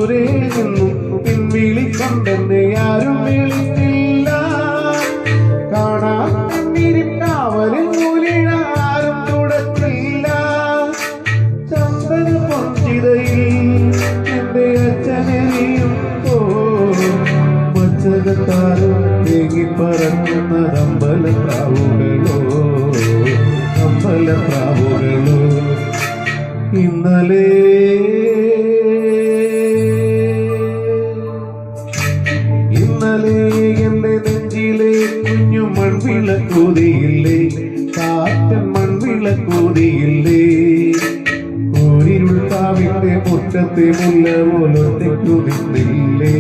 ദൂരെ നിന്നും പിൻവിളിക്കൊണ്ടെന്നെ ആരും വിളിച്ചില്ല. കാണാൻ കാവലിൽ മൂലിഴാരും തുടച്ചില്ല. ചന്ദന പൊഞ്ചിതയിൽ എന്റെ അച്ഛനെയും മച്ചകത്താരും തേങ്ങി പറക്കുന്നത് അമ്പലപ്രാവുകളോ അമ്പലപ്രാവുകളോ. ഇന്നലെ എന്റെ നെഞ്ചിലെ കുഞ്ഞു മൺവിളക്കൂതിയില്ലേ, കാറ്റൻ മൺവിളക്കൂതിയില്ലേ. കോരിരുൾക്കാവിന്റെ മുറ്റത്തെ മുല്ല പോലൊറ്റയ്ക്കു നിന്നില്ലേ.